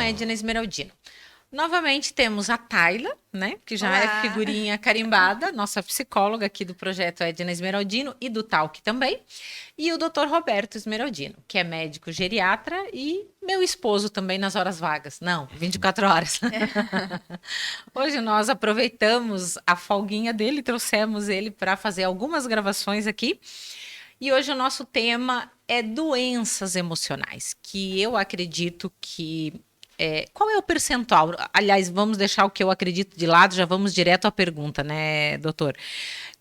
Edna Esmeraldino. Novamente temos a Tayla, né, que já Olá. é figurinha carimbada, nossa psicóloga aqui do projeto Edna Esmeraldino e do Talk também, e o Dr. Roberto Esmeraldino, que é médico geriatra e meu esposo também nas horas vagas. Não, 24 horas. Hoje nós aproveitamos a folguinha dele, trouxemos ele para fazer algumas gravações aqui. E hoje o nosso tema é doenças emocionais, que eu acredito que qual é o percentual? Aliás, vamos deixar o que eu acredito de lado, já vamos direto à pergunta, né, doutor?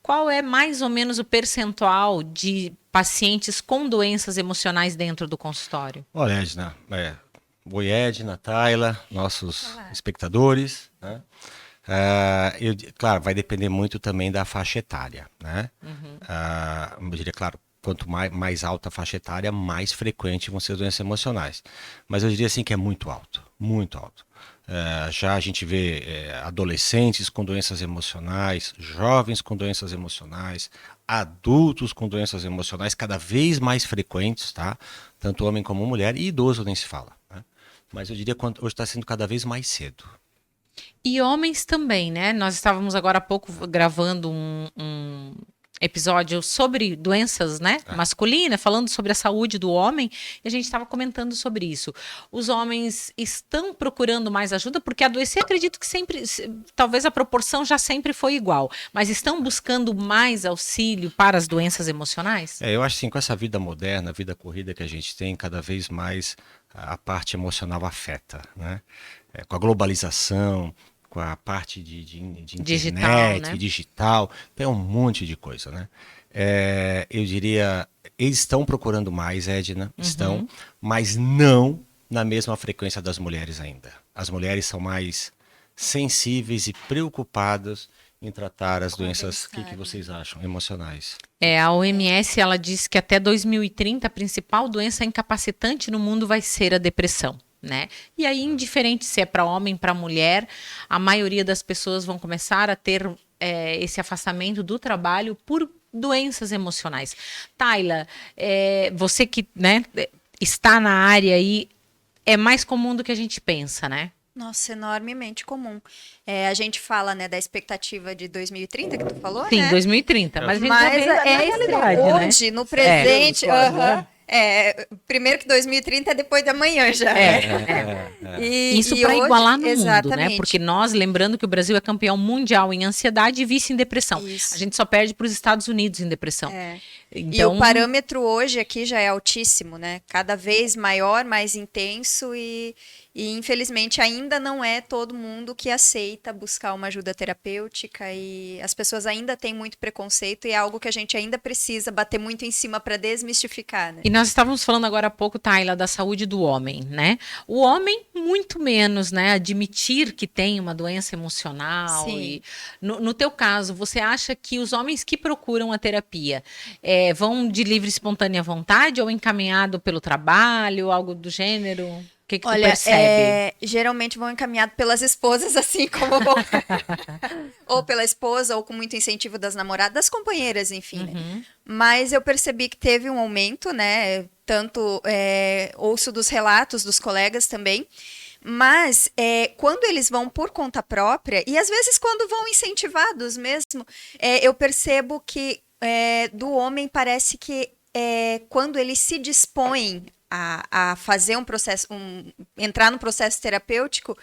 Qual é mais ou menos o percentual de pacientes com doenças emocionais dentro do consultório? Olha, Edna, oi Edna, Tayla, nossos espectadores, né? Claro, vai depender muito também da faixa etária, né? Eu diria, claro, quanto mais alta a faixa etária, mais frequente vão ser as doenças emocionais. Mas eu diria assim que é muito alto, muito alto. Já a gente vê adolescentes com doenças emocionais, jovens com doenças emocionais, adultos com doenças emocionais cada vez mais frequentes, tá? Tanto homem como mulher, e idoso nem se fala, né? Mas eu diria que hoje está sendo cada vez mais cedo. E homens também, né? Nós estávamos agora há pouco gravando um episódio sobre doenças, né, masculinas, falando sobre a saúde do homem, e a gente estava comentando sobre isso. Os homens estão procurando mais ajuda, porque adoecer, acredito que sempre, talvez a proporção já sempre foi igual, mas estão buscando mais auxílio para as doenças emocionais? Eu acho assim, com essa vida moderna, a vida corrida que a gente tem, cada vez mais a parte emocional afeta, né? Com a globalização, com a parte de internet, digital, né? digital, é um monte de coisa, né? Eu diria, eles estão procurando mais, Edna, estão, mas não na mesma frequência das mulheres ainda. As mulheres são mais sensíveis e preocupadas em tratar as doenças, o que vocês acham, emocionais? A OMS, ela diz que até 2030 a principal doença incapacitante no mundo vai ser a depressão. Né? E aí, indiferente se é para homem, para mulher, a maioria das pessoas vão começar a ter esse afastamento do trabalho por doenças emocionais. Tayla, você que, né, está na área aí, é mais comum do que a gente pensa, né? Nossa, enormemente comum. A gente fala, né, da expectativa de 2030 que tu falou, Sim, né? 2030, mas a gente já vê na realidade, hoje, né? no presente, primeiro que 2030 é depois de amanhã já. Isso para igualar no exatamente. mundo, né? Porque nós, lembrando que o Brasil é campeão mundial em ansiedade e vice em depressão. Isso. A gente só perde para os Estados Unidos em depressão. Então, e o parâmetro hoje aqui já é altíssimo, né? Cada vez maior, mais intenso e infelizmente ainda não é todo mundo que aceita buscar uma ajuda terapêutica e as pessoas ainda têm muito preconceito e é algo que a gente ainda precisa bater muito em cima para desmistificar, né? E nós estávamos falando agora há pouco, Tayla, da saúde do homem, né? O homem, muito menos, né? Admitir que tem uma doença emocional. Sim. E, no teu caso, você acha que os homens que procuram a terapia vão de livre e espontânea vontade ou encaminhado pelo trabalho, algo do gênero? O que tu percebe? Geralmente vão encaminhados pelas esposas, assim como vão. Ou pela esposa, ou com muito incentivo das namoradas, das companheiras, enfim. Né? Mas eu percebi que teve um aumento, né? Tanto ouço dos relatos dos colegas também. Mas quando eles vão por conta própria, e às vezes quando vão incentivados mesmo, eu percebo que do homem parece que quando ele se dispõe a fazer um processo, entrar no processo terapêutico,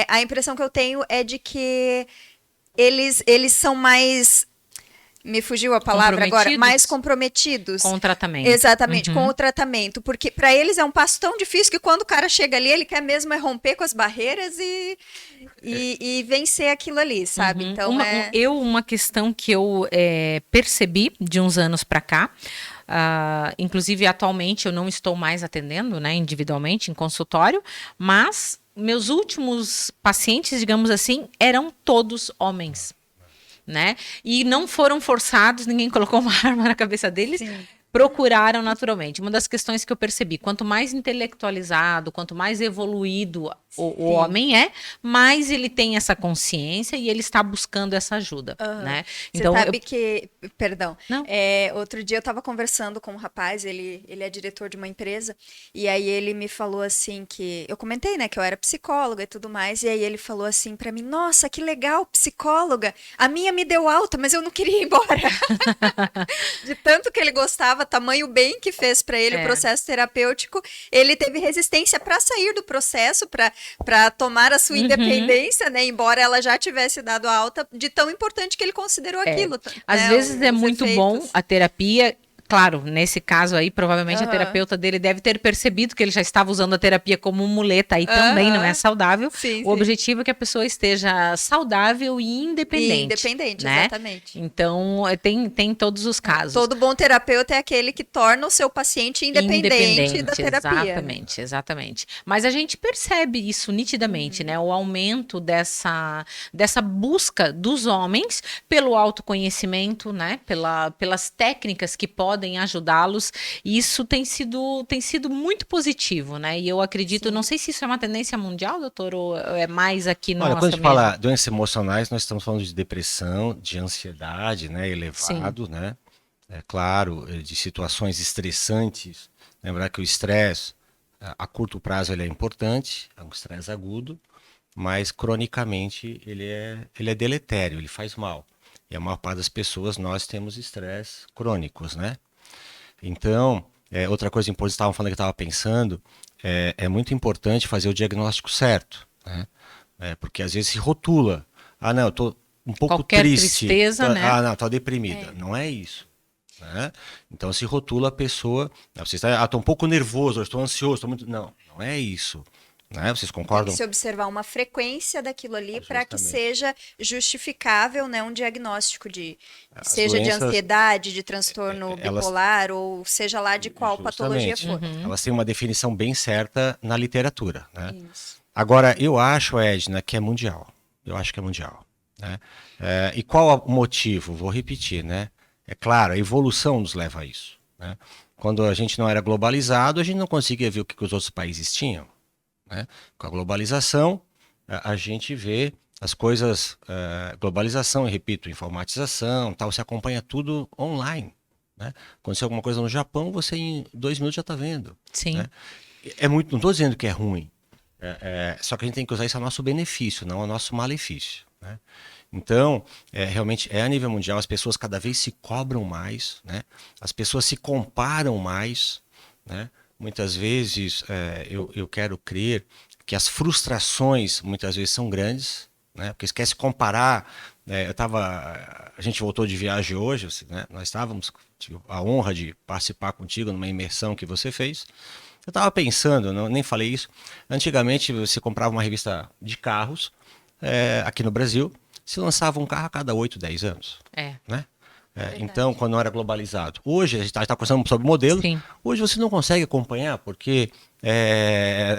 a impressão que eu tenho é de que eles são mais, me fugiu a palavra agora, mais comprometidos. Com o tratamento. Exatamente, com o tratamento, porque para eles é um passo tão difícil que quando o cara chega ali, ele quer mesmo romper com as barreiras e vencer aquilo ali, sabe? Então uma questão que eu percebi de uns anos para cá, inclusive atualmente eu não estou mais atendendo, né, individualmente em consultório, mas meus últimos pacientes, digamos assim, eram todos homens, né? E não foram forçados, ninguém colocou uma arma na cabeça deles. Sim. Procuraram naturalmente. Uma das questões que eu percebi, quanto mais intelectualizado, quanto mais evoluído o homem é, mas ele tem essa consciência e ele está buscando essa ajuda, né? Então, você sabe que... Perdão. Não. Outro dia eu estava conversando com um rapaz, ele é diretor de uma empresa, e aí ele me falou assim que... Eu comentei, né, que eu era psicóloga e tudo mais, e aí ele falou assim pra mim, nossa, que legal, psicóloga. A minha me deu alta, mas eu não queria ir embora. De tanto que ele gostava, tamanho bem que fez pra ele o processo terapêutico, ele teve resistência para sair do processo, para tomar a sua independência, né? Embora ela já tivesse dado a alta, de tão importante que ele considerou aquilo. Às vezes é muito bom a terapia. Claro, nesse caso aí, provavelmente a terapeuta dele deve ter percebido que ele já estava usando a terapia como muleta aí também, não é saudável. Sim, o objetivo é que a pessoa esteja saudável e independente. Né? Exatamente. Então, tem todos os casos. Todo bom terapeuta é aquele que torna o seu paciente independente da terapia. Exatamente. Mas a gente percebe isso nitidamente, né? O aumento dessa busca dos homens pelo autoconhecimento, né? Pelas técnicas que podem ajudá-los, e isso tem sido muito positivo, né? E eu acredito, não sei se isso é uma tendência mundial, doutor, ou é mais aqui nossa mesmo. Quando a gente fala doenças emocionais, nós estamos falando de depressão, de ansiedade, né? Elevado, né? É claro, de situações estressantes. Lembrar que o estresse, a curto prazo, ele é importante, é um estresse agudo, mas cronicamente ele é deletério, ele faz mal. E a maior parte das pessoas, nós temos estresse crônicos, né? Então, outra coisa importante, estavam falando que eu estava pensando, é muito importante fazer o diagnóstico certo, né? Porque às vezes se rotula. Ah, não, eu estou um pouco qualquer triste. Tristeza, né? Ah, não, estou deprimida. Não é isso. Né? Então se rotula a pessoa. Você está, estou um pouco nervoso, estou ansioso, estou muito. Não é isso. Né? Vocês concordam? Tem que se observar uma frequência daquilo ali para que seja justificável, né, um diagnóstico seja doenças, de ansiedade, de transtorno bipolar, ou seja lá de qual patologia for. Elas têm uma definição bem certa na literatura. Né? Agora, eu acho, Edna, que é mundial. Eu acho que é mundial. Né? E qual o motivo? Vou repetir, né? É claro, a evolução nos leva a isso. Né? Quando a gente não era globalizado, a gente não conseguia ver o que os outros países tinham. Né? Com a globalização, a gente vê as coisas, globalização, eu repito, informatização, tal, você acompanha tudo online. Né? Aconteceu alguma coisa no Japão, você em 2 minutos já está vendo. Sim. Né? Não estou dizendo que é ruim, só que a gente tem que usar isso a nosso benefício, não a nosso malefício. Né? Então, realmente é a nível mundial, as pessoas cada vez se cobram mais, né? As pessoas se comparam mais, né? Muitas vezes eu quero crer que as frustrações muitas vezes são grandes, né? Porque esquece comparar. A gente voltou de viagem hoje, né? Nós tive a honra de participar contigo numa imersão que você fez. Eu estava pensando, nem falei isso, antigamente você comprava uma revista de carros, aqui no Brasil, se lançava um carro a cada 8, 10 anos. Né? Então, quando não era globalizado. Hoje, a gente está conversando sobre modelo. Sim. Hoje você não consegue acompanhar, porque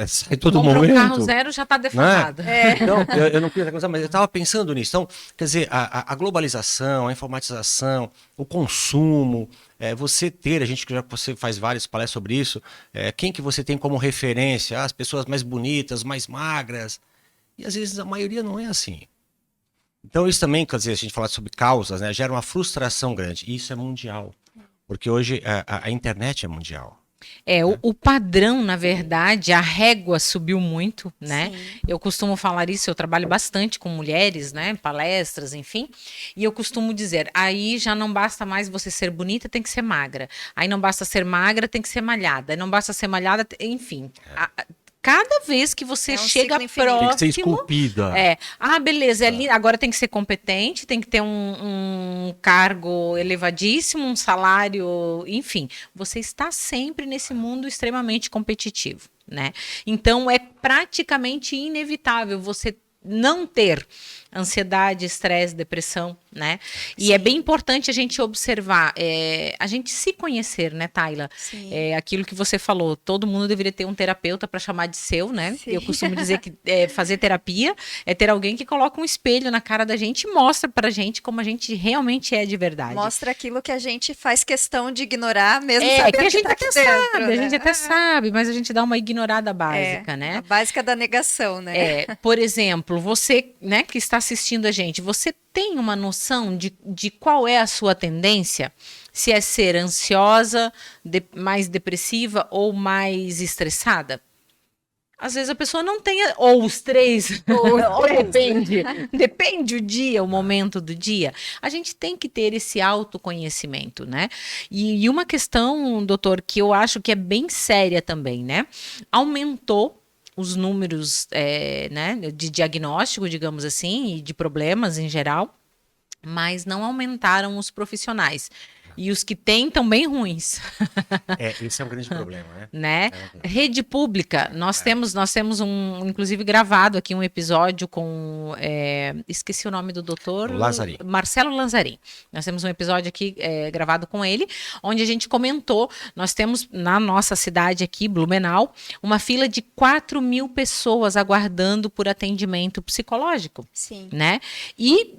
sai todo momento. O carro zero já está defasado. Né? Então, eu não queria mas eu estava pensando nisso. Então, quer dizer, a globalização, a informatização, o consumo, você ter, você faz várias palestras sobre isso, quem que você tem como referência? As pessoas mais bonitas, mais magras. E às vezes a maioria não é assim. Então isso também, quer dizer, a gente fala sobre causas, né, gera uma frustração grande. E isso é mundial, porque hoje a internet é mundial. O padrão, na verdade, a régua subiu muito, né? Sim. Eu costumo falar isso, eu trabalho bastante com mulheres, né? Palestras, enfim. E eu costumo dizer, aí já não basta mais você ser bonita, tem que ser magra. Aí não basta ser magra, tem que ser malhada. Aí não basta ser malhada, enfim. Cada vez que você chega próximo... Tem que ser esculpida. Beleza, agora tem que ser competente, tem que ter um cargo elevadíssimo, um salário, enfim. Você está sempre nesse mundo extremamente competitivo, né? Então, é praticamente inevitável você não ter ansiedade, estresse, depressão, né? E é bem importante a gente observar, a gente se conhecer, né, Tayla? Sim. Aquilo que você falou, todo mundo deveria ter um terapeuta para chamar de seu, né? Sim. Eu costumo dizer que fazer terapia é ter alguém que coloca um espelho na cara da gente e mostra pra gente como a gente realmente é de verdade. Mostra aquilo que a gente faz questão de ignorar, mesmo que sabendo a gente tá até aqui dentro, sabe, né? a gente até sabe, mas a gente dá uma ignorada básica, né? A básica da negação, né? Por exemplo, você, né, que está assistindo a gente, você tem uma noção de qual é a sua tendência? Se é ser ansiosa, mais depressiva ou mais estressada? Às vezes a pessoa não tem, ou os três, ou depende o dia, o momento do dia. A gente tem que ter esse autoconhecimento, né? E uma questão, doutor, que eu acho que é bem séria também, né? Aumentou os números né, de diagnóstico, digamos assim, e de problemas em geral, mas não aumentaram os profissionais. E os que têm estão bem ruins. Esse é um grande problema, né? Rede pública, nós temos inclusive gravado aqui um episódio com, esqueci o nome do doutor, Marcelo Lanzarin. Nós temos um episódio aqui gravado com ele, onde a gente comentou, nós temos na nossa cidade aqui, Blumenau, uma fila de 4.000 pessoas aguardando por atendimento psicológico. Sim. Né? E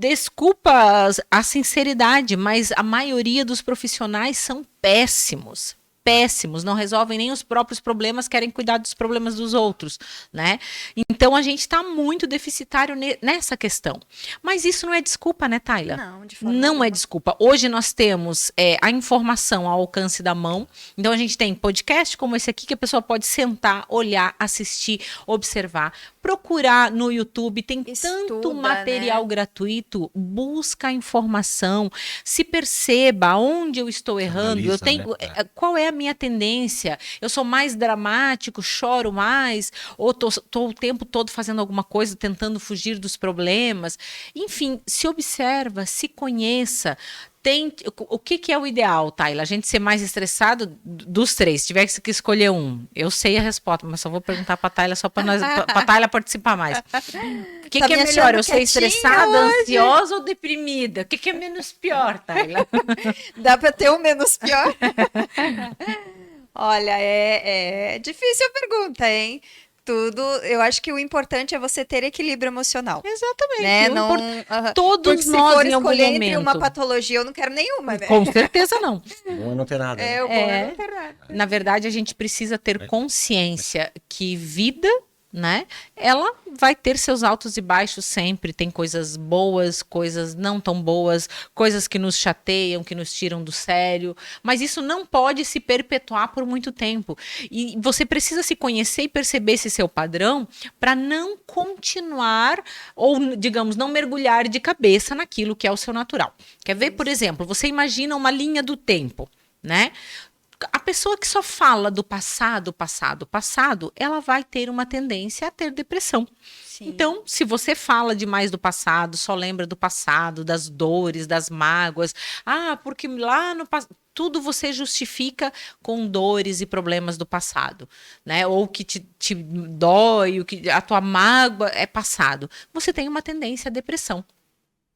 desculpa a sinceridade, mas a maioria dos profissionais são péssimos. Não resolvem nem os próprios problemas, querem cuidar dos problemas dos outros, né? Então a gente está muito deficitário nessa questão. Mas isso não é desculpa, né, Tayla? Não, de forma Não nenhuma. é desculpa. Hoje nós temos a informação ao alcance da mão. Então a gente tem podcast como esse aqui que a pessoa pode sentar, olhar, assistir, observar, procurar no YouTube. Tem tanto material gratuito. Busca a informação, se perceba onde eu estou errando. Analisa, eu tenho, qual é a minha tendência? Eu sou mais dramático, choro mais, ou tô o tempo todo fazendo alguma coisa, tentando fugir dos problemas. Enfim, se observa, se conheça. O que é o ideal, Tayla? A gente ser mais estressado dos três, se tivesse que escolher um. Eu sei a resposta, mas só vou perguntar para a Tayla só para a Tayla participar mais. O que é melhor? Eu ser estressada, ansiosa ou deprimida? O que é menos pior, Tayla? Dá para ter o menos pior? Olha, é difícil a pergunta, hein? Eu acho que o importante é você ter equilíbrio emocional. Exatamente. Né? Todos Porque nós, se for em algum escolher momento. entre uma patologia, eu não quero nenhuma, né? Com certeza não. Bom é não ter nada. O bom é não ter nada. Na verdade, a gente precisa ter consciência que vida, né, ela vai ter seus altos e baixos sempre. Tem coisas boas, coisas não tão boas, coisas que nos chateiam, que nos tiram do sério, mas isso não pode se perpetuar por muito tempo. E você precisa se conhecer e perceber esse seu padrão para não continuar ou, digamos, não mergulhar de cabeça naquilo que é o seu natural. Quer ver, por exemplo, você imagina uma linha do tempo, né? A pessoa que só fala do passado, ela vai ter uma tendência a ter depressão. Sim. Então, se você fala demais do passado, só lembra do passado, das dores, das mágoas, porque lá no passado, tudo você justifica com dores e problemas do passado, né? Ou que te dói, a tua mágoa é passado. Você tem uma tendência à depressão.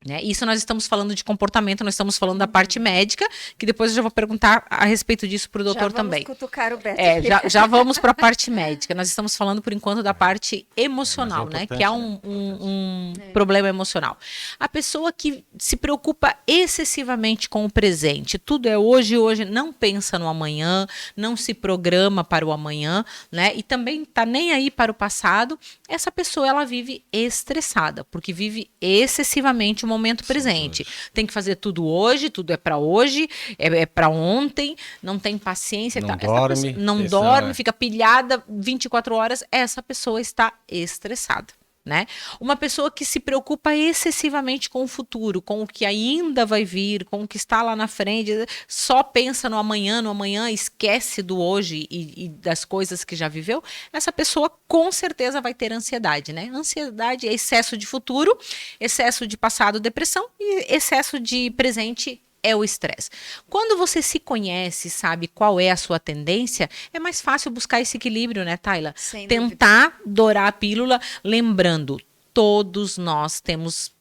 Né? Isso nós estamos falando de comportamento, nós estamos falando da parte médica, que depois eu já vou perguntar a respeito disso para o doutor também. Vamos cutucar o Beto. Já vamos para a parte médica. Nós estamos falando, por enquanto, da parte emocional, né? Que há um problema emocional. A pessoa que se preocupa excessivamente com o presente, tudo é hoje, não pensa no amanhã, não se programa para o amanhã, né? E também está nem aí para o passado. Essa pessoa, ela vive estressada, porque vive excessivamente o momento presente. Tem que fazer tudo hoje, tudo é para hoje, é para ontem, não tem paciência. Não dorme, fica pilhada 24 horas. Essa pessoa está estressada. Né? Uma pessoa que se preocupa excessivamente com o futuro, com o que ainda vai vir, com o que está lá na frente, só pensa no amanhã, esquece do hoje e das coisas que já viveu, essa pessoa com certeza vai ter ansiedade, né? Ansiedade é excesso de futuro, excesso de passado, depressão, e excesso de presente é o estresse. Quando você se conhece, sabe qual é a sua tendência, é mais fácil buscar esse equilíbrio, né, Tayla? Sem Tentar dourar a pílula, lembrando, todos nós temos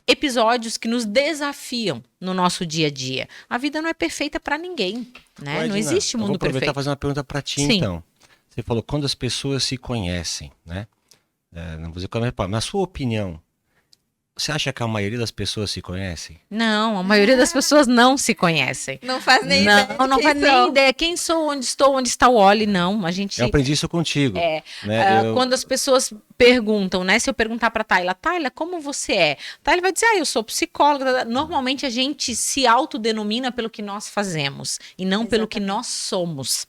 episódios que nos desafiam no nosso dia a dia. A vida não é perfeita para ninguém, né? Edna, não existe mundo eu vou aproveitar perfeito. e fazer uma pergunta para ti, Sim. então. Você falou quando as pessoas se conhecem, né? Não vou dizer qual é, na sua opinião, você acha que a maioria das pessoas se conhecem? Não, a maioria das pessoas não se conhecem. Não faz nem ideia. Não faz nem ideia. Quem sou, onde estou, onde está o Oli, não. A gente... Eu aprendi isso contigo. Né? Quando as pessoas perguntam, né? Se eu perguntar para Tayla, como você é? Tayla vai dizer, eu sou psicóloga. Normalmente a gente se autodenomina pelo que nós fazemos e não pelo que nós somos,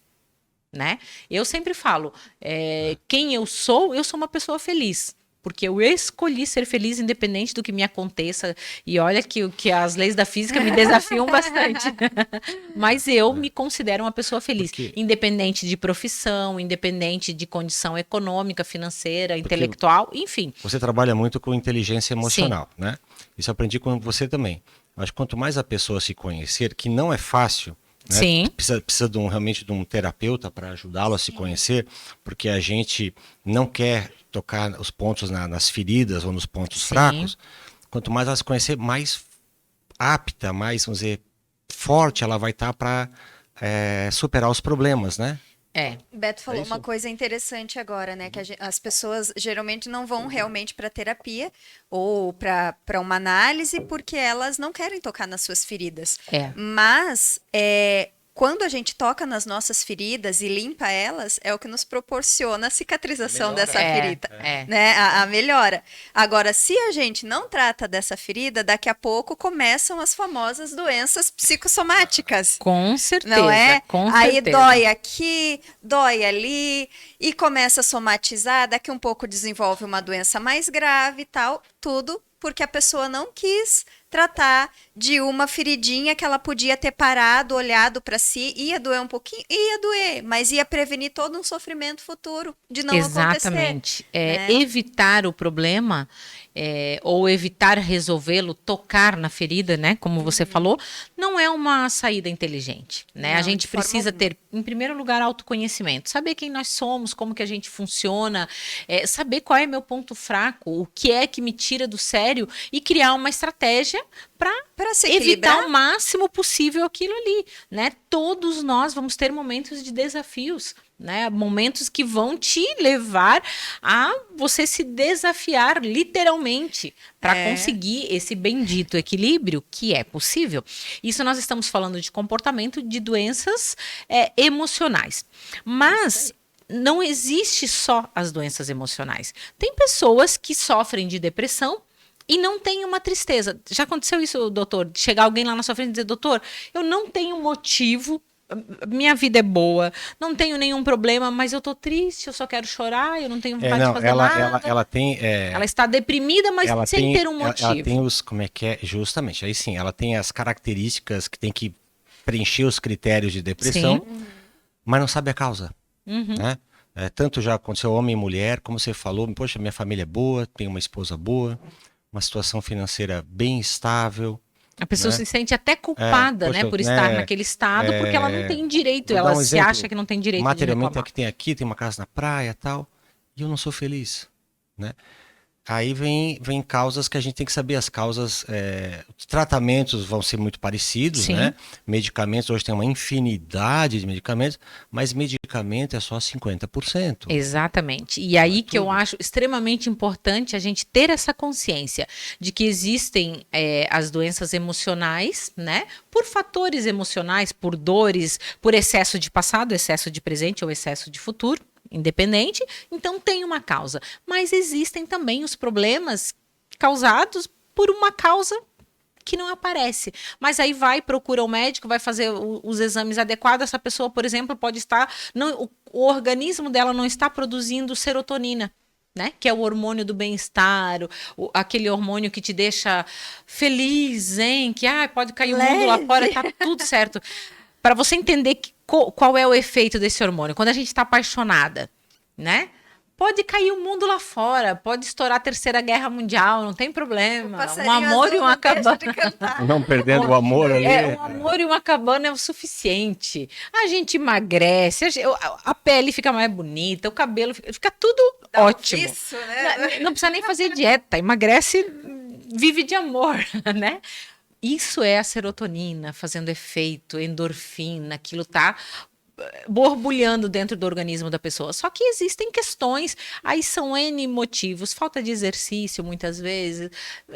né? Eu sempre falo, quem eu sou uma pessoa feliz. Porque eu escolhi ser feliz independente do que me aconteça. E olha que as leis da física me desafiam bastante. Mas eu me considero uma pessoa feliz. Independente de profissão, independente de condição econômica, financeira, intelectual, enfim. Você trabalha muito com inteligência emocional, né? Isso eu aprendi com você também. Mas quanto mais a pessoa se conhecer, que não é fácil, né? Sim. Precisa realmente de um terapeuta para ajudá-lo a se conhecer, porque a gente não quer tocar os pontos nas feridas ou nos pontos fracos. Quanto mais ela se conhecer, mais apta, mais, vamos dizer, forte ela vai estar para superar os problemas, né? Beto falou uma coisa interessante agora, né? Que as pessoas geralmente não vão realmente para terapia ou para uma análise porque elas não querem tocar nas suas feridas. Mas quando a gente toca nas nossas feridas e limpa elas, é o que nos proporciona a cicatrização dessa ferida, né? A melhora. Agora, se a gente não trata dessa ferida, daqui a pouco começam as famosas doenças psicossomáticas. Com certeza. Não é? Com Aí certeza. dói aqui, dói ali, e começa a somatizar, daqui um pouco desenvolve uma doença mais grave e tal, tudo porque a pessoa não quis tratar de uma feridinha que ela podia ter parado, olhado para si, ia doer um pouquinho, ia doer, mas ia prevenir todo um sofrimento futuro de não acontecer. Exatamente. Evitar o problema ou evitar resolvê-lo, tocar na ferida, né? Como você falou, não é uma saída inteligente, né? Não, a gente de forma precisa alguma. ter, em primeiro lugar, autoconhecimento, saber quem nós somos, como que a gente funciona, saber qual é meu ponto fraco, o que é que me tira do sério e criar uma estratégia para se evitar equilibrar. o máximo possível aquilo ali, né? Todos nós vamos ter momentos de desafios, né? Momentos que vão te levar a você se desafiar literalmente para conseguir esse bendito equilíbrio que é possível. Isso nós estamos falando de comportamento de doenças emocionais, mas não existe só as doenças emocionais. Tem pessoas que sofrem de depressão e não tem uma tristeza. Já aconteceu isso, doutor? De chegar alguém lá na sua frente e dizer, doutor, eu não tenho motivo, minha vida é boa, não tenho nenhum problema, mas eu tô triste, eu só quero chorar, eu não tenho vontade de fazer nada. Ela tem... Ela está deprimida, mas sem ter um motivo. Ela tem os... Como é que é? Justamente. Aí sim, ela tem as características que tem que preencher os critérios de depressão, mas não sabe a causa. Né? Tanto já aconteceu homem e mulher, como você falou, poxa, minha família é boa, tenho uma esposa boa, uma situação financeira bem estável. A pessoa se sente até culpada, né, por estar naquele estado, porque ela não tem direito, ela se acha que não tem direito de materialmente reclamar. tem uma casa na praia e tal, e eu não sou feliz, né? Aí vem causas que a gente tem que saber, as causas, os tratamentos vão ser muito parecidos, né? Medicamentos, hoje tem uma infinidade de medicamentos, mas medicamento é só 50%. Exatamente. E aí que eu acho extremamente importante a gente ter essa consciência de que existem as doenças emocionais, né? Por fatores emocionais, por dores, por excesso de passado, excesso de presente ou excesso de futuro. Independente, então tem uma causa. Mas existem também os problemas causados por uma causa que não aparece. Mas aí procura o médico, vai fazer os exames adequados. Essa pessoa, por exemplo, pode estar... o organismo dela não está produzindo serotonina, né? Que é o hormônio do bem-estar, aquele hormônio que te deixa feliz, hein? Que pode cair o mundo lá fora, tá tudo certo. Para você entender qual é o efeito desse hormônio. Quando a gente está apaixonada, né? Pode cair o mundo lá fora, pode estourar a Terceira Guerra Mundial, não tem problema. Um amor e uma cabana. Não perdendo o amor ali. Um amor e uma cabana é o suficiente. A gente emagrece, a pele fica mais bonita, o cabelo fica tudo ótimo. Isso, né? Não precisa nem fazer dieta, emagrece, vive de amor, né? Isso é a serotonina fazendo efeito, endorfina, aquilo tá borbulhando dentro do organismo da pessoa. Só que existem questões, aí são N motivos, falta de exercício muitas vezes,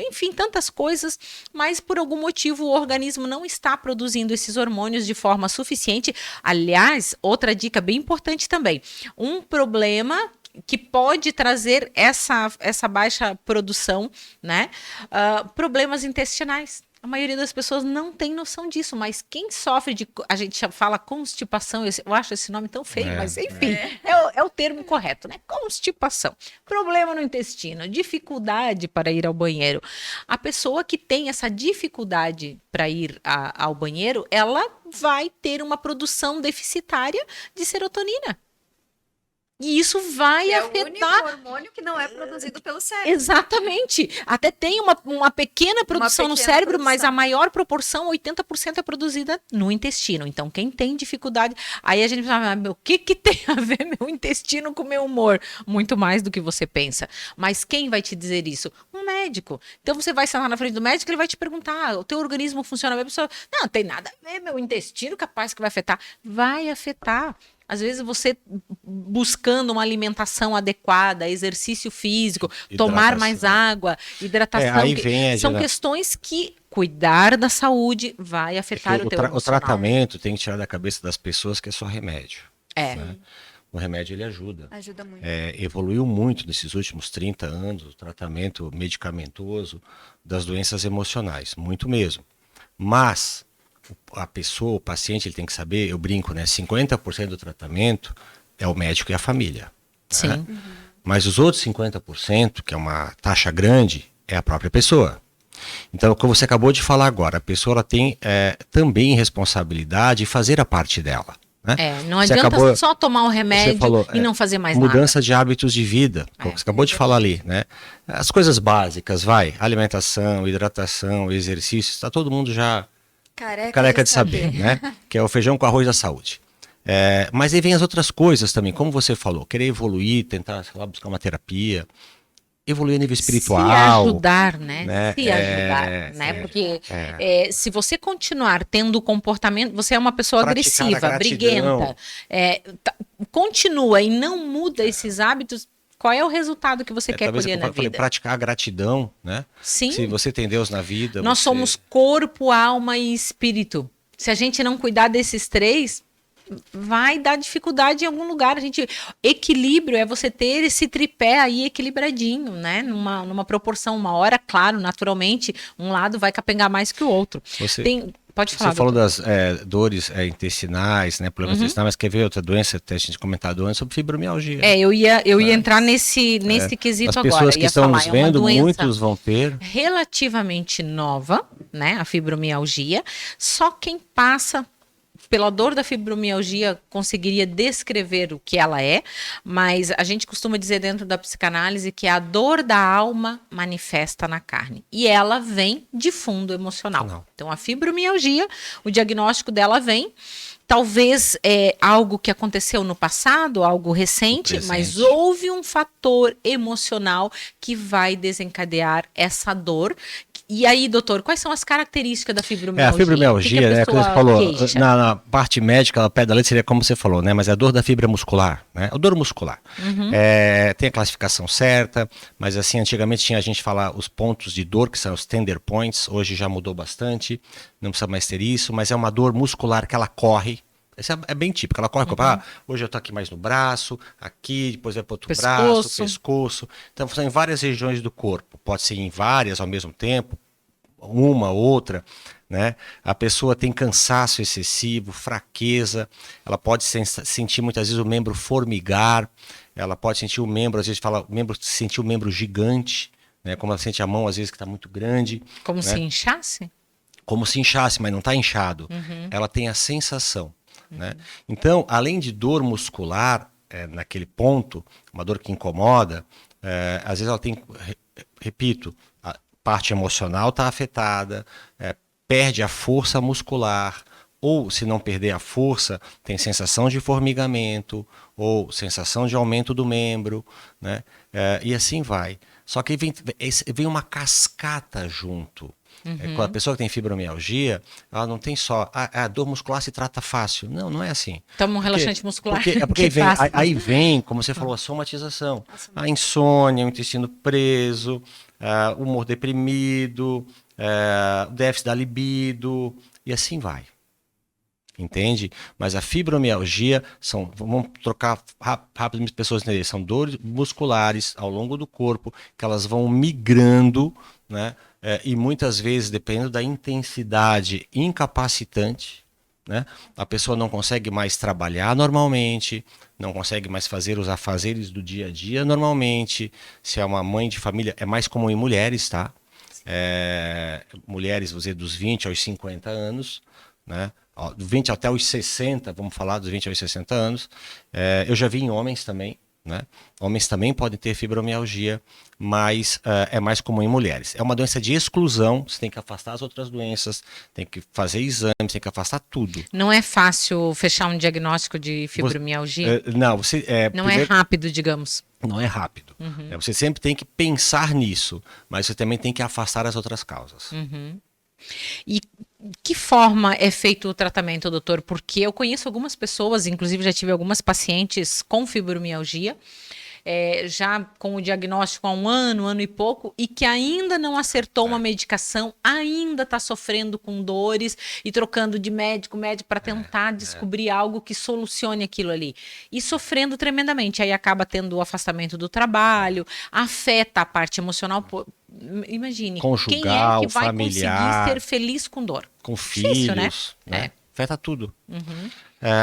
enfim, tantas coisas, mas por algum motivo o organismo não está produzindo esses hormônios de forma suficiente. Aliás, outra dica bem importante também, um problema que pode trazer essa baixa produção, né? Problemas intestinais. A maioria das pessoas não tem noção disso, mas quem sofre a gente fala constipação, eu acho esse nome tão feio, mas enfim, é o termo correto, né? Constipação. Problema no intestino, dificuldade para ir ao banheiro. A pessoa que tem essa dificuldade para ir ao banheiro, ela vai ter uma produção deficitária de serotonina. E isso vai afetar... É o único hormônio que não é produzido pelo cérebro. Exatamente. Até tem uma pequena produção no cérebro, mas a maior proporção, 80%, é produzida no intestino. Então, quem tem dificuldade... Aí a gente fala, o que tem a ver meu intestino com o meu humor? Muito mais do que você pensa. Mas quem vai te dizer isso? Um médico. Então, você vai sentar na frente do médico, ele vai te perguntar, o teu organismo funciona bem? A pessoa, não tem nada a ver, meu intestino capaz que vai afetar. Vai afetar. Às vezes você buscando uma alimentação adequada, exercício físico, tomar mais água, hidratação. Aí vem são questões que cuidar da saúde vai afetar o teu emocional. O tratamento tem que tirar da cabeça das pessoas que é só remédio. Né? O remédio ele ajuda. Ajuda muito. Evoluiu muito nesses últimos 30 anos o tratamento medicamentoso das doenças emocionais, muito mesmo. Mas a pessoa, o paciente, ele tem que saber, eu brinco, né? 50% do tratamento é o médico e a família. Sim. Né? Mas os outros 50%, que é uma taxa grande, é a própria pessoa. Então, como você acabou de falar agora, a pessoa ela tem também responsabilidade de fazer a parte dela. Né? Não adianta só tomar o remédio e não fazer mais nada. Mudança de hábitos de vida, como você acabou de falar ali, né? As coisas básicas, alimentação, hidratação, exercício, está todo mundo já careca de saber, né? Que é o feijão com arroz da saúde. Mas aí vem as outras coisas também, como você falou, querer evoluir, tentar, sei lá, buscar uma terapia, evoluir a nível espiritual. Se ajudar, né? Se ajudar, né? Porque se você continuar tendo comportamento, você é uma pessoa agressiva, briguenta, continua e não muda esses hábitos, qual é o resultado que você quer colher na vida? Praticar a gratidão, né? Sim. Se você tem Deus na vida... Nós somos corpo, alma e espírito. Se a gente não cuidar desses três, vai dar dificuldade em algum lugar. Equilíbrio é você ter esse tripé aí equilibradinho, né? Numa proporção, uma hora, claro, naturalmente, um lado vai capengar mais que o outro. Pode falar, você falou das dores intestinais, né, problemas intestinais, mas quer ver outra doença, até a gente comentado antes, sobre fibromialgia. Eu ia entrar nesse quesito agora. As pessoas que estão nos vendo, muitos vão ter. Relativamente nova, né, a fibromialgia, só quem passa pela dor da fibromialgia conseguiria descrever o que ela é, mas a gente costuma dizer dentro da psicanálise que a dor da alma manifesta na carne e ela vem de fundo emocional. Então a fibromialgia, o diagnóstico dela vem, talvez algo que aconteceu no passado, algo recente, mas houve um fator emocional que vai desencadear essa dor. E aí, doutor, quais são as características da fibromialgia? A fibromialgia, né, como você falou, na parte médica, ela pé da letra seria como você falou, né, mas é a dor da fibra muscular, né, a dor muscular. Tem a classificação certa, mas assim, antigamente a gente fala os pontos de dor, que são os tender points, hoje já mudou bastante, não precisa mais ter isso, mas é uma dor muscular que ela corre. Essa é bem típica, ela corre, hoje eu tô aqui mais no braço, aqui, depois vai para outro braço, pescoço. Então, são em várias regiões do corpo, pode ser em várias ao mesmo tempo, uma, outra, né? A pessoa tem cansaço excessivo, fraqueza, ela pode sentir muitas vezes o membro formigar, ela pode sentir o membro, às vezes sentir o membro gigante, né? Como ela sente a mão, às vezes, que está muito grande. Como se inchasse? Como se inchasse, mas não está inchado. Ela tem a sensação. Né? Então, além de dor muscular, naquele ponto, uma dor que incomoda, às vezes ela tem, repito, a parte emocional está afetada, perde a força muscular, ou se não perder a força, tem sensação de formigamento, ou sensação de aumento do membro, né? E assim vai. Só que vem uma cascata junto. Quando a pessoa que tem fibromialgia, ela não tem só a dor muscular se trata fácil. Não, não é assim. Toma um relaxante muscular. Porque aí vem, como você falou, a somatização. A insônia, o intestino preso, o humor deprimido, o déficit da libido, e assim vai. Entende? Mas a fibromialgia vamos trocar rapidamente pessoas entenderem, são dores musculares ao longo do corpo que elas vão migrando, né? E muitas vezes, dependendo da intensidade incapacitante, né? A pessoa não consegue mais trabalhar normalmente, não consegue mais fazer os afazeres do dia a dia normalmente. Se é uma mãe de família, é mais comum em mulheres, tá? Mulheres, vou dizer, dos 20 aos 50 anos, né? Do 20 até os 60, vamos falar dos 20 aos 60 anos. Eu já vi em homens também, né? Homens também podem ter fibromialgia, mas é mais comum em mulheres. É uma doença de exclusão, você tem que afastar as outras doenças, tem que fazer exames, tem que afastar tudo. Não é fácil fechar um diagnóstico de fibromialgia? Não, não é rápido, digamos. Não é rápido. Você sempre tem que pensar nisso, mas você também tem que afastar as outras causas. E que forma é feito o tratamento, doutor? Porque eu conheço algumas pessoas, inclusive já tive algumas pacientes com fibromialgia, já com o diagnóstico há um ano e pouco, e que ainda não acertou uma medicação, ainda está sofrendo com dores e trocando de médico para tentar descobrir algo que solucione aquilo ali. E sofrendo tremendamente. Aí acaba tendo o afastamento do trabalho, afeta a parte emocional. Imagine, conjugal, quem é que vai familiar, conseguir ser feliz com dor? Com filhos, né? Afeta tudo.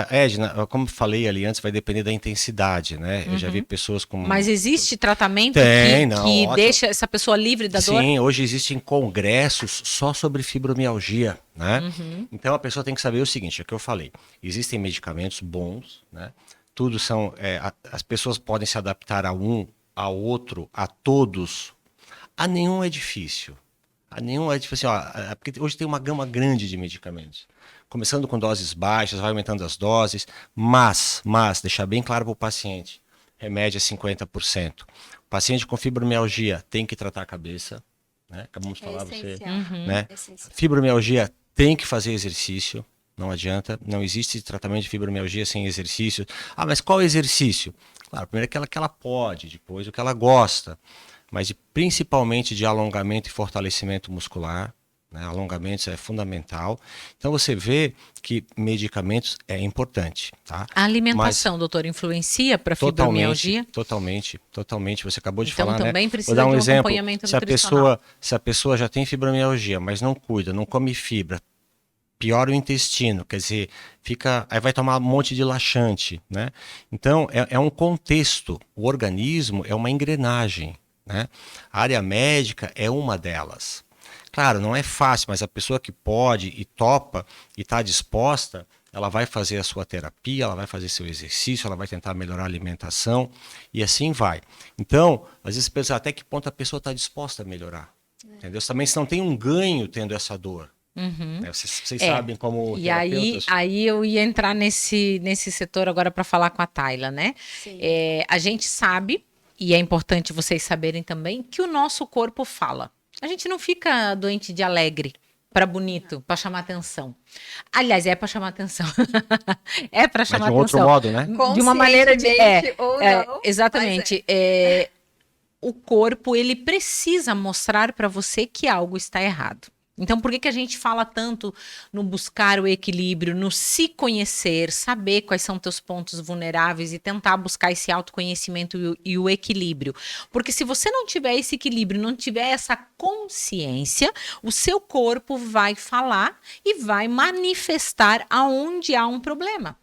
Edna, como falei ali antes, vai depender da intensidade, né? Eu já vi pessoas com... Mas existe tratamento que deixa essa pessoa livre da dor? Sim, hoje existem congressos só sobre fibromialgia, né? Então a pessoa tem que saber o seguinte, é o que eu falei. Existem medicamentos bons, né? Tudo são... as pessoas podem se adaptar a um, a outro, a todos. A nenhum é difícil. A nenhum é tipo assim, porque hoje tem uma gama grande de medicamentos. Começando com doses baixas, vai aumentando as doses, mas, deixar bem claro para o paciente, remédio é 50%. O paciente com fibromialgia tem que tratar a cabeça, né? Acabamos de falar você, né? Fibromialgia tem que fazer exercício, não adianta, não existe tratamento de fibromialgia sem exercício. Mas qual exercício? Claro, primeiro aquela que ela pode, depois o que ela gosta. Mas principalmente de alongamento e fortalecimento muscular, né? Alongamentos é fundamental. Então você vê que medicamentos é importante, tá? A alimentação, doutor, influencia para fibromialgia? Totalmente. Você acabou de falar, né? Então também precisa Vou dar um de um exemplo. acompanhamento nutricional. Se a pessoa já tem fibromialgia, mas não cuida, não come fibra, piora o intestino, quer dizer, aí vai tomar um monte de laxante, né? Então é um contexto. O organismo é uma engrenagem, né? A área médica é uma delas. Claro, não é fácil, mas a pessoa que pode e topa e está disposta, ela vai fazer a sua terapia, ela vai fazer seu exercício, ela vai tentar melhorar a alimentação e assim vai. Então, às vezes pensa até que ponto a pessoa está disposta a melhorar. Entendeu? Também se não tem um ganho tendo essa dor. Vocês sabem como terapeutas... E aí eu ia entrar nesse setor agora para falar com a Tayla, né? A gente sabe, e é importante vocês saberem também, que o nosso corpo fala. A gente não fica doente de alegre para bonito, para chamar atenção. Aliás, é para chamar atenção. É para chamar atenção. Mas de um outro modo, né? De uma maneira de... ou não, exatamente. O corpo, ele precisa mostrar para você que algo está errado. Então, por que a gente fala tanto no buscar o equilíbrio, no se conhecer, saber quais são teus pontos vulneráveis e tentar buscar esse autoconhecimento e o equilíbrio? Porque se você não tiver esse equilíbrio, não tiver essa consciência, o seu corpo vai falar e vai manifestar aonde há um problema.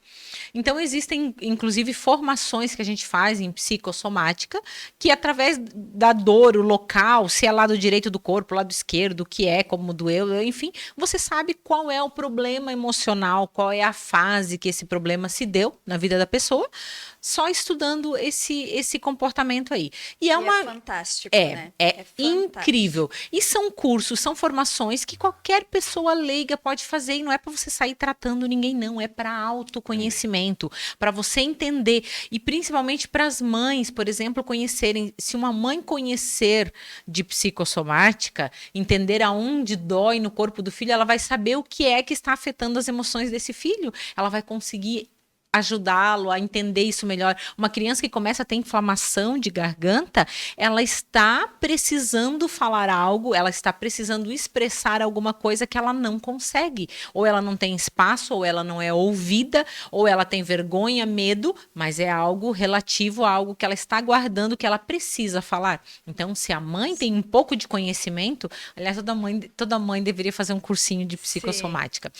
Então, existem, inclusive, formações que a gente faz em psicossomática, que através da dor, o local, se é lado direito do corpo, lado esquerdo, o que é, como doeu, enfim, você sabe qual é o problema emocional, qual é a fase que esse problema se deu na vida da pessoa, só estudando esse comportamento aí. E é uma... É fantástico, né? É fantástico. incrível. E são cursos, são formações que qualquer pessoa leiga pode fazer, e não é para você sair tratando ninguém, não, é para autoconhecimento, para você entender, e principalmente para as mães, por exemplo, conhecerem, se uma mãe conhecer de psicossomática, entender aonde dói no corpo do filho, ela vai saber o que é que está afetando as emoções desse filho, ela vai conseguir ajudá-lo a entender isso melhor. Uma criança que começa a ter inflamação de garganta, ela está precisando falar algo, ela está precisando expressar alguma coisa que ela não consegue. Ou ela não tem espaço, ou ela não é ouvida, ou ela tem vergonha, medo, mas é algo relativo a algo que ela está guardando, que ela precisa falar. Então, se a mãe tem um pouco de conhecimento, aliás, toda mãe deveria fazer um cursinho de psicossomática.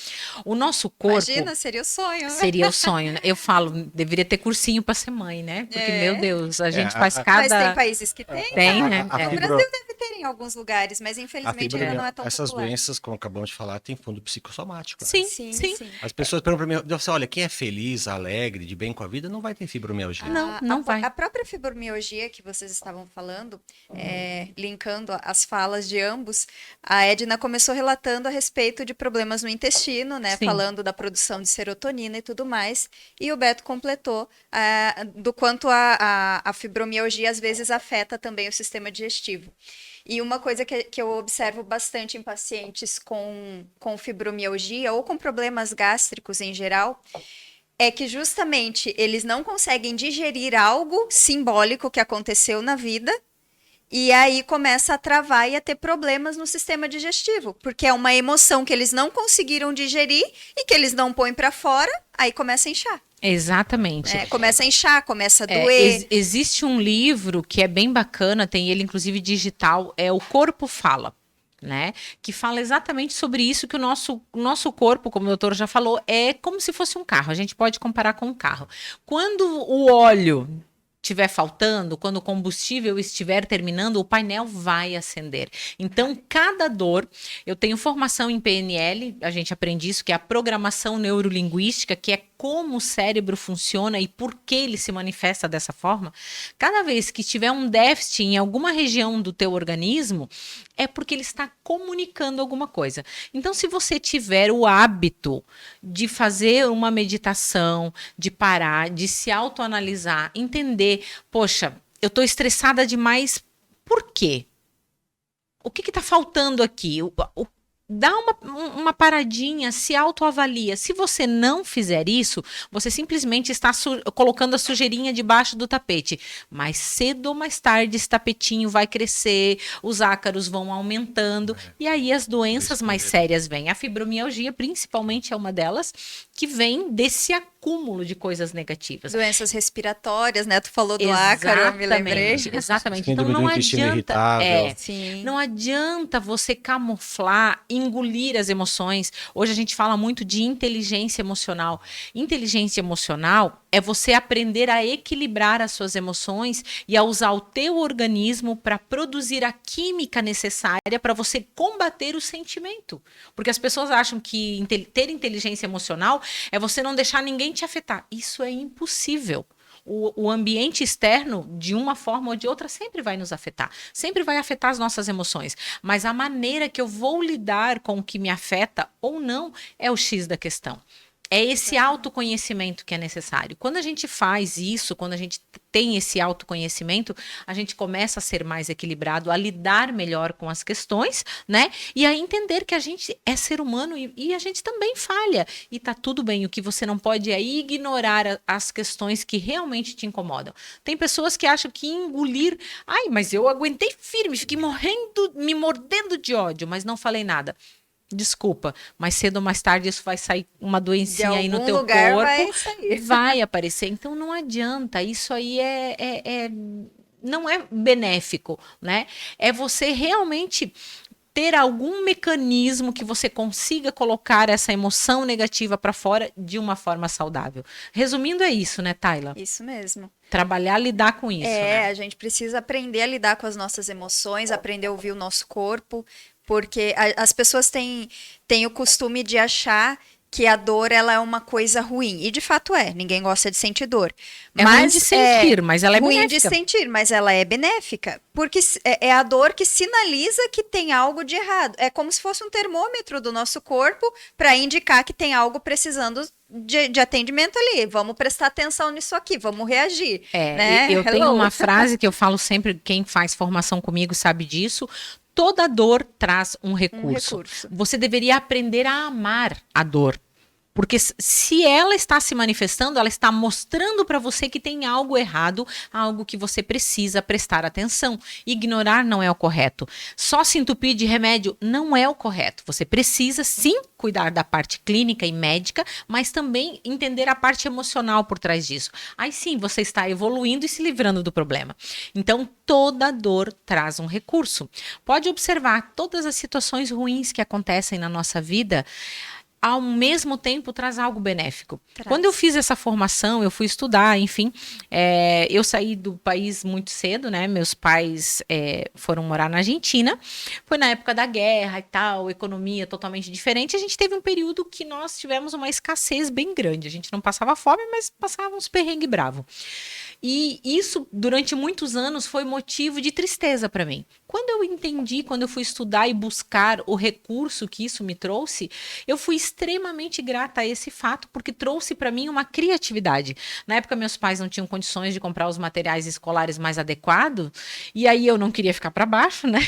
O nosso corpo... Imagina, seria o sonho. Seria o sonho, né? Eu falo, deveria ter cursinho para ser mãe, né? Porque, meu Deus, a gente faz cada... Mas tem países que tem. Tem, né? O Brasil deve ter em alguns lugares, mas infelizmente ainda não é tão essas popular. doenças, como acabamos de falar, tem fundo psicossomático. Né? Sim, Sim, sim. sim. As pessoas perguntam para mim, olha, quem é feliz, alegre, de bem com a vida, não vai ter fibromialgia. Não vai. A própria fibromialgia que vocês estavam falando, linkando as falas de ambos, a Edna começou relatando a respeito de problemas no intestino, né? Sim. Falando da produção de serotonina e tudo mais. E o Beto completou do quanto a fibromialgia às vezes afeta também o sistema digestivo. E uma coisa que eu observo bastante em pacientes com fibromialgia ou com problemas gástricos em geral, é que justamente eles não conseguem digerir algo simbólico que aconteceu na vida, e aí começa a travar e a ter problemas no sistema digestivo, porque é uma emoção que eles não conseguiram digerir e que eles não põem para fora, aí começa a inchar. Exatamente. Começa a inchar, começa a doer. Existe um livro que é bem bacana, tem ele inclusive digital, é O Corpo Fala. Né? Que fala exatamente sobre isso, que o nosso corpo, como o doutor já falou, é como se fosse um carro. A gente pode comparar com um carro. Quando o óleo estiver faltando, quando o combustível estiver terminando, o painel vai acender. Então, cada dor, eu tenho formação em PNL, a gente aprende isso, que é a programação neurolinguística, que é como o cérebro funciona e por que ele se manifesta dessa forma. Cada vez que tiver um déficit em alguma região do teu organismo, é porque ele está comunicando alguma coisa. Então, se você tiver o hábito de fazer uma meditação, de parar, de se autoanalisar, entender, poxa, eu estou estressada demais, por quê? O que está faltando aqui? Dá uma paradinha, se autoavalia. Se você não fizer isso, você simplesmente está colocando a sujeirinha debaixo do tapete. Mais cedo ou mais tarde, esse tapetinho vai crescer, os ácaros vão aumentando, e aí as doenças mais sérias vêm. A fibromialgia, principalmente, é uma delas, que vem desse acúmulo de coisas negativas. Doenças respiratórias, né? Tu falou do ácaro, eu me lembrei. Exatamente. Síndrome Então não do intestino adianta, irritável. Não adianta você camuflar, engolir as emoções. Hoje a gente fala muito de inteligência emocional. Inteligência emocional é você aprender a equilibrar as suas emoções e a usar o teu organismo para produzir a química necessária para você combater o sentimento. Porque as pessoas acham que ter inteligência emocional é você não deixar ninguém te afetar. Isso é impossível. O ambiente externo, de uma forma ou de outra, sempre vai nos afetar. Sempre vai afetar as nossas emoções. Mas a maneira que eu vou lidar com o que me afeta ou não é o X da questão. É esse autoconhecimento que é necessário. Quando a gente faz isso, quando a gente tem esse autoconhecimento, a gente começa a ser mais equilibrado, a lidar melhor com as questões, né? E a entender que a gente é ser humano e a gente também falha. E tá tudo bem. O que você não pode é ignorar as questões que realmente te incomodam. Tem pessoas que acham que engolir... Ai, mas eu aguentei firme, fiquei morrendo, me mordendo de ódio, mas não falei nada. Desculpa, mais cedo ou mais tarde isso vai sair uma doencinha aí no teu corpo, vai aparecer. Então não adianta, isso aí não é benéfico, né? É você realmente ter algum mecanismo que você consiga colocar essa emoção negativa para fora de uma forma saudável. Resumindo, é isso, né, Tayla? Isso mesmo. Trabalhar, lidar com isso, né? A gente precisa aprender a lidar com as nossas emoções, aprender a ouvir o nosso corpo, porque as pessoas têm o costume de achar que a dor ela é uma coisa ruim. E de fato ninguém gosta de sentir dor. É ruim de sentir, mas ela é ruim benéfica. de sentir, mas ela é benéfica. Porque é a dor que sinaliza que tem algo de errado. É como se fosse um termômetro do nosso corpo para indicar que tem algo precisando de atendimento ali. Vamos prestar atenção nisso aqui, vamos reagir. Né? Eu tenho uma frase que eu falo sempre, quem faz formação comigo sabe disso. Toda dor traz um recurso. Você deveria aprender a amar a dor. Porque se ela está se manifestando, ela está mostrando para você que tem algo errado, algo que você precisa prestar atenção. Ignorar não é o correto. Só se entupir de remédio não é o correto. Você precisa sim cuidar da parte clínica e médica, mas também entender a parte emocional por trás disso. Aí sim você está evoluindo e se livrando do problema. Então toda dor traz um recurso. Pode observar todas as situações ruins que acontecem na nossa vida, ao mesmo tempo traz algo benéfico. Quando eu fiz essa formação, eu fui estudar, enfim, eu saí do país muito cedo, né? Meus pais foram morar na Argentina, foi na época da guerra e tal, economia totalmente diferente. A gente teve um período que nós tivemos uma escassez bem grande. A gente não passava fome, mas passava uns perrengue bravo. E isso, durante muitos anos, foi motivo de tristeza para mim. Quando eu entendi, quando eu fui estudar e buscar o recurso que isso me trouxe, eu fui extremamente grata a esse fato, porque trouxe para mim uma criatividade. Na época, meus pais não tinham condições de comprar os materiais escolares mais adequados, e aí eu não queria ficar para baixo, né?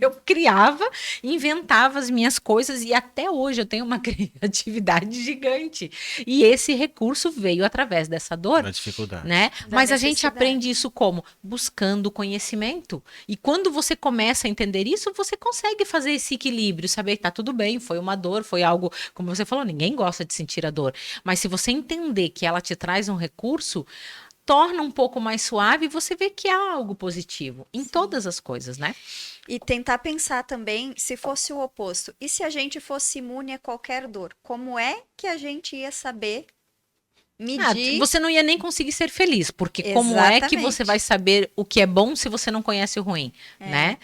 Eu criava, inventava as minhas coisas, e até hoje eu tenho uma criatividade gigante. E esse recurso veio através dessa dor. Da dificuldade. Né? Mas a gente aprende isso como? Buscando conhecimento. E quando você começa a entender isso, você consegue fazer esse equilíbrio, saber que tá tudo bem, foi uma dor, foi algo, como você falou, ninguém gosta de sentir a dor. Mas se você entender que ela te traz um recurso, torna um pouco mais suave e você vê que há algo positivo em todas as coisas, né? E tentar pensar também, se fosse o oposto, e se a gente fosse imune a qualquer dor, como é que a gente ia saber medir? Você não ia nem conseguir ser feliz, porque como é que você vai saber o que é bom se você não conhece o ruim, né?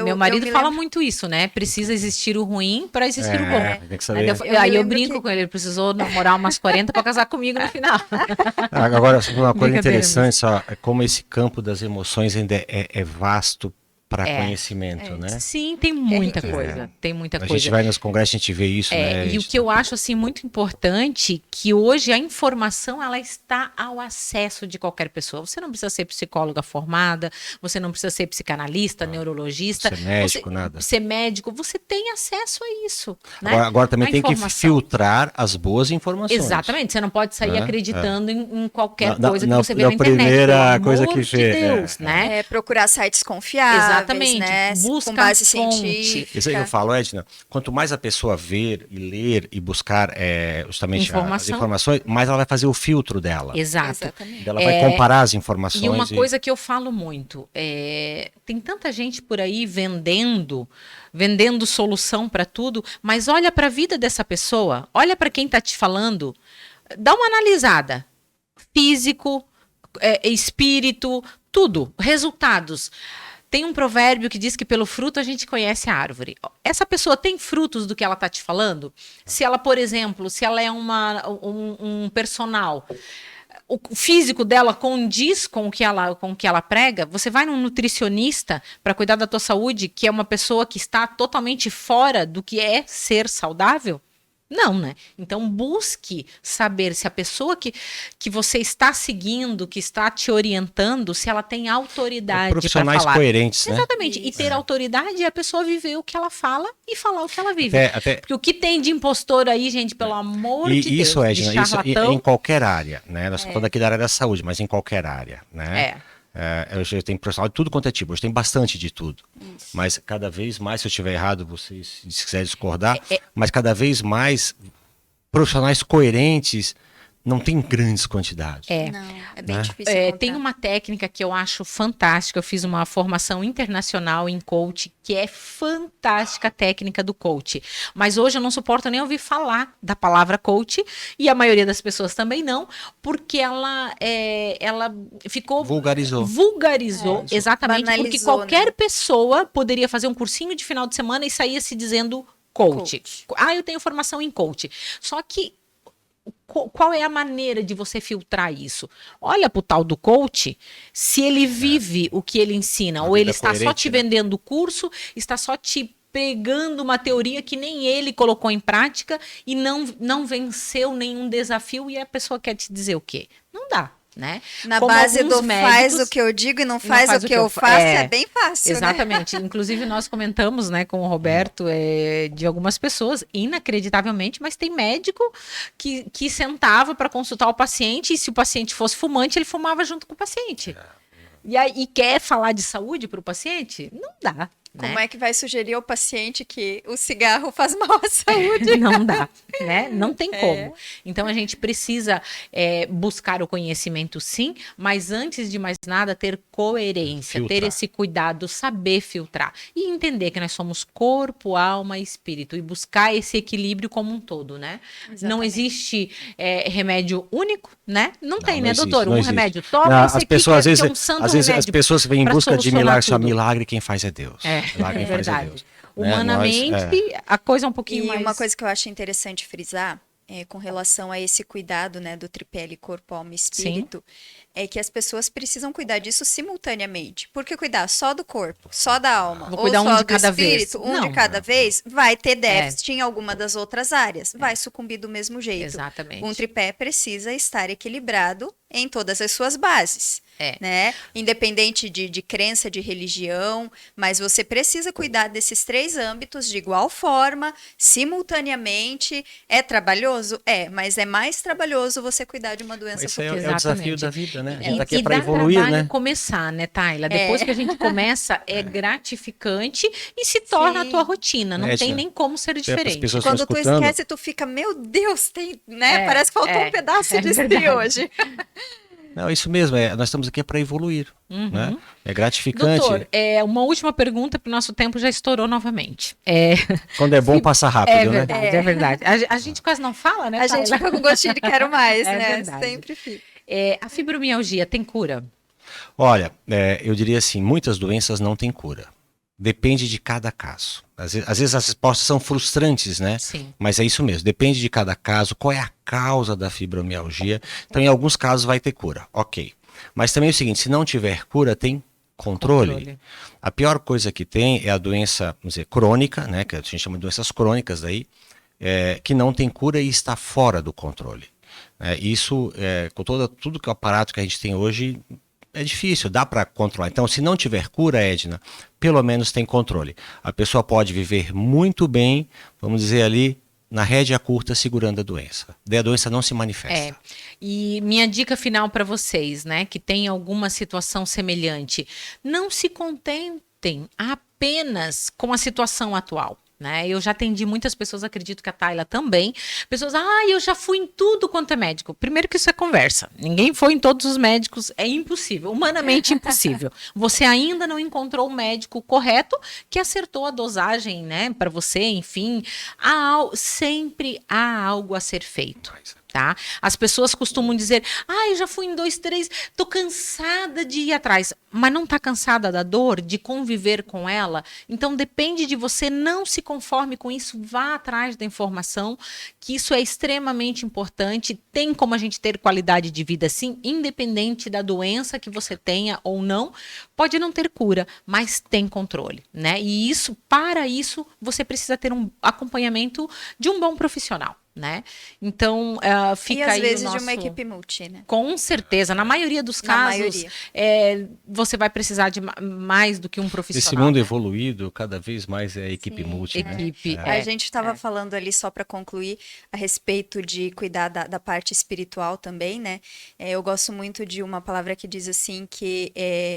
Meu marido fala muito isso, né? Precisa existir o ruim para existir o bom. Tem que saber. Aí eu brinco com ele precisou namorar umas 40 para casar comigo no final. Agora, uma coisa interessante, só, como esse campo das emoções ainda é vasto para conhecimento, né? Sim, tem muita coisa. Tem muita coisa. A gente vai nos congressos, a gente vê isso, né? E o que eu acho assim muito importante, que hoje a informação ela está ao acesso de qualquer pessoa. Você não precisa ser psicóloga formada, você não precisa ser psicanalista, neurologista, ser médico, nada. Ser médico, você tem acesso a isso, né? Agora também tem que filtrar as boas informações. Exatamente, você não pode sair acreditando em qualquer coisa que você vê na na internet. Primeira coisa que vê. Deus, né? Procurar sites confiáveis. Exatamente, né? Buscar com base fonte. científica. Isso aí que eu falo, Edna, quanto mais a pessoa ver e ler e buscar justamente as informações, mais ela vai fazer o filtro dela. Exatamente. Ela vai comparar as informações. E uma coisa que eu falo muito, tem tanta gente por aí vendendo solução para tudo, mas olha para a vida dessa pessoa, olha para quem está te falando, dá uma analisada. Físico, espírito, tudo, resultados. Tem um provérbio que diz que pelo fruto a gente conhece a árvore. Essa pessoa tem frutos do que ela está te falando? Se ela, por exemplo, se ela é um personal, o físico dela condiz com o que ela prega, você vai num nutricionista para cuidar da tua saúde, que é uma pessoa que está totalmente fora do que é ser saudável? Não, né? Então busque saber se a pessoa que você está seguindo, que está te orientando, se ela tem autoridade para falar. Profissionais coerentes, né? Exatamente. E ter autoridade é a pessoa viver o que ela fala e falar o que ela vive. Porque o que tem de impostor aí, gente, pelo amor de Deus, isso, Edna, de charlatão... em qualquer área, né? Nós estamos falando aqui da área da saúde, mas em qualquer área, né? Eu tenho profissional de tudo quanto é tipo, hoje tem bastante de tudo. Isso. Mas cada vez mais, se eu estiver errado, vocês, se quiserem discordar, mas cada vez mais profissionais coerentes não tem grandes quantidades. Não, é bem Né? difícil encontrar. Tem uma técnica que eu acho fantástica. Eu fiz uma formação internacional em coach, que é fantástica a técnica do coach. Mas hoje eu não suporto nem ouvir falar da palavra coach, e a maioria das pessoas também não, porque ela ficou... Vulgarizou. Exatamente, porque Banalizou, qualquer né? pessoa poderia fazer um cursinho de final de semana e saía se dizendo coach. Eu tenho formação em coach. Só que qual é a maneira de você filtrar isso? Olha pro tal do coach, se ele vive o que ele ensina, Uma ou ele vida está só coerente, te né? vendendo o curso, está só te pegando uma teoria que nem ele colocou em prática e não venceu nenhum desafio, e a pessoa quer te dizer o quê? Não dá, né? Na Como base alguns do faz médicos- o que eu digo e não faz o que eu fa- faço, é bem fácil, né? Exatamente. Inclusive, nós comentamos, né, com o Roberto, de algumas pessoas, inacreditavelmente, mas tem médico que sentava para consultar o paciente, e se o paciente fosse fumante, ele fumava junto com o paciente. E quer falar de saúde para o paciente? Não dá. Como Né? é que vai sugerir ao paciente que o cigarro faz mal à saúde? Não dá, né? Não tem como. Então a gente precisa buscar o conhecimento, sim, mas antes de mais nada ter coerência, Filtrar. ter esse cuidado, saber filtrar e entender que nós somos corpo, alma e espírito, e buscar esse equilíbrio como um todo, né? Não Exatamente. existe remédio único, né? Não tem, não né, existe, doutor? não Um existe. remédio, toma Não, esse as aqui, pessoas, às que vezes, é um santo às vezes as remédio pessoas vêm em pra busca de solucionar milagre, só tudo. milagre quem faz é Deus. Milagre quem faz é verdade. Deus. Né? Humanamente, a coisa é um pouquinho E mais... uma coisa que eu acho interessante frisar, com relação a esse cuidado, né, do tripé ali, corpo, alma e espírito, é que as pessoas precisam cuidar disso simultaneamente. Porque cuidar só do corpo, só da alma, Vou ou cuidar um só de do cada vez. espírito, um Não. de cada vez, vai ter déficit em alguma das outras áreas. Vai sucumbir do mesmo jeito. Exatamente. Um tripé precisa estar equilibrado em todas as suas bases. Né? Independente de crença, de religião, mas você precisa cuidar desses 3 âmbitos de igual forma, simultaneamente. É trabalhoso? Mas é mais trabalhoso você cuidar de uma doença. Isso é o Exatamente. desafio da vida, né? A gente tá aqui E para dá evoluir, trabalho né? começar, né, Tayla? Depois que a gente começa, é gratificante e se torna a tua rotina. Não tem Edna, nem como ser as diferente. pessoas Quando estão tu escutando. esquece, tu fica, meu Deus, tem, né? Parece que faltou um pedaço de si verdade. hoje. Não, isso mesmo, nós estamos aqui para evoluir. Né? É gratificante. Doutor, uma última pergunta, porque o nosso tempo já estourou novamente. Quando é bom, passa rápido, É né? verdade, é verdade. A gente quase não fala, né, A gente Tayla? fica com gostinho de quero mais, É né? verdade. Sempre fica. A fibromialgia tem cura? Olha, eu diria assim, muitas doenças não têm cura. Depende de cada caso. Às vezes as respostas são frustrantes, né? Sim. Mas é isso mesmo, depende de cada caso, qual é a causa da fibromialgia. Então, em alguns casos vai ter cura, ok. Mas também é o seguinte, se não tiver cura, tem controle. A pior coisa que tem é a doença, vamos dizer, crônica, né? Que a gente chama de doenças crônicas daí, que não tem cura e está fora do controle. Isso, com tudo que é o aparato que a gente tem hoje, é difícil, dá para controlar. Então, se não tiver cura, Edna, pelo menos tem controle. A pessoa pode viver muito bem, vamos dizer ali, na rédea curta, segurando a doença. Daí a doença não se manifesta. E minha dica final para vocês, né, que tem alguma situação semelhante, não se contentem apenas com a situação atual. Né? Eu já atendi muitas pessoas, acredito que a Tayla também. Pessoas, eu já fui em tudo quanto é médico. Primeiro que isso é conversa. Ninguém foi em todos os médicos, é impossível, humanamente impossível. Você ainda não encontrou o médico correto que acertou a dosagem, né, para você, enfim. Sempre há algo a ser feito. Tá? As pessoas costumam dizer, eu já fui em 2, 3, tô cansada de ir atrás. Mas não tá cansada da dor, de conviver com ela? Então depende de você, não se conforme com isso, vá atrás da informação, que isso é extremamente importante. Tem como a gente ter qualidade de vida sim, independente da doença que você tenha ou não. Pode não ter cura, mas tem controle, né? E isso, para isso, você precisa ter um acompanhamento de um bom profissional. Né? Então, fica e às aí vezes o nosso... de uma equipe multi, né? Com certeza, na maioria dos casos, você vai precisar de mais do que um profissional. Esse mundo evoluído, cada vez mais é equipe multi, né? A gente estava falando ali, só para concluir, a respeito de cuidar da parte espiritual também, né? Eu gosto muito de uma palavra que diz assim, que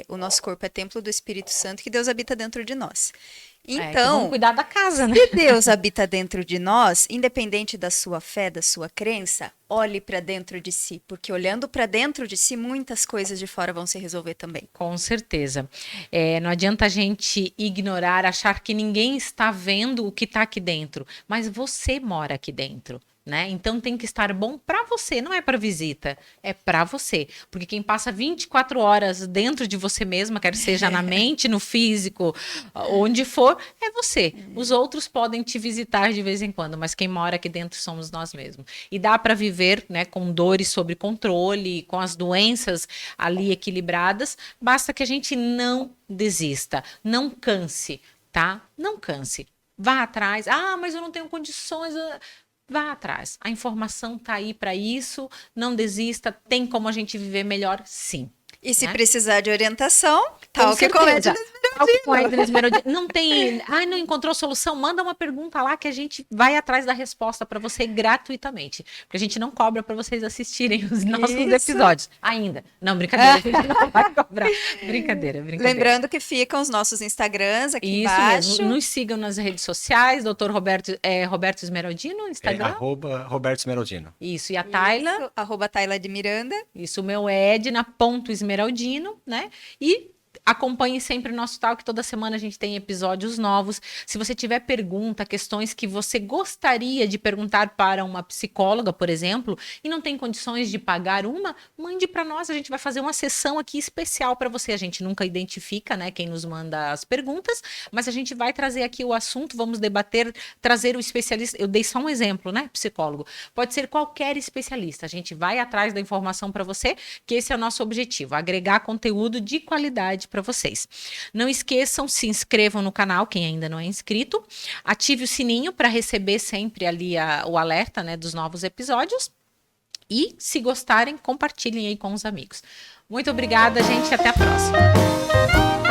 o nosso corpo é templo do Espírito Santo, que Deus habita dentro de nós. que Então, vamos cuidar da casa, né? se Deus habita dentro de nós, independente da sua fé, da sua crença, olhe para dentro de si, porque olhando para dentro de si, muitas coisas de fora vão se resolver também. Com certeza. Não adianta a gente ignorar, achar que ninguém está vendo o que está aqui dentro, mas você mora aqui dentro. Né? Então tem que estar bom para você, não é para visita, é para você. Porque quem passa 24 horas dentro de você mesma, quer seja na mente, no físico, onde for, é você. Os outros podem te visitar de vez em quando, mas quem mora aqui dentro somos nós mesmos. E dá para viver, né, com dores sob controle, com as doenças ali equilibradas, basta que a gente não desista, não canse, tá? Não canse. Vá atrás. Ah, mas eu não tenho condições. Vá atrás. A informação está aí para isso. Não desista. Tem como a gente viver melhor, sim. E se né? precisar de orientação, tal que Com Edna Esmeraldino. Não tem. Ai, não encontrou solução? Manda uma pergunta lá que a gente vai atrás da resposta para você gratuitamente. Porque a gente não cobra para vocês assistirem os nossos episódios. Ainda. Não, brincadeira. A gente não vai cobrar. Brincadeira. Lembrando que ficam os nossos Instagrams aqui Isso embaixo. Mesmo. Nos sigam nas redes sociais. Dr. Roberto Esmeraldino no Instagram. Roberto Esmeraldino. Isso. E a Tayla? Isso, @Tayla de Miranda. Isso. O meu é Edna.esmeraldino, né? E acompanhe sempre o nosso talk, toda semana a gente tem episódios novos. Se você tiver pergunta, questões que você gostaria de perguntar para uma psicóloga, por exemplo, e não tem condições de pagar uma, mande para nós, a gente vai fazer uma sessão aqui especial para você. A gente nunca identifica, né, quem nos manda as perguntas, mas a gente vai trazer aqui o assunto, vamos debater, trazer o especialista. Eu dei só um exemplo, né, psicólogo. Pode ser qualquer especialista. A gente vai atrás da informação para você, que esse é o nosso objetivo, agregar conteúdo de qualidade para vocês. Não esqueçam, se inscrevam no canal, quem ainda não é inscrito, ative o sininho para receber sempre ali o alerta, né, dos novos episódios e, se gostarem, compartilhem aí com os amigos. Muito obrigada, gente, até a próxima.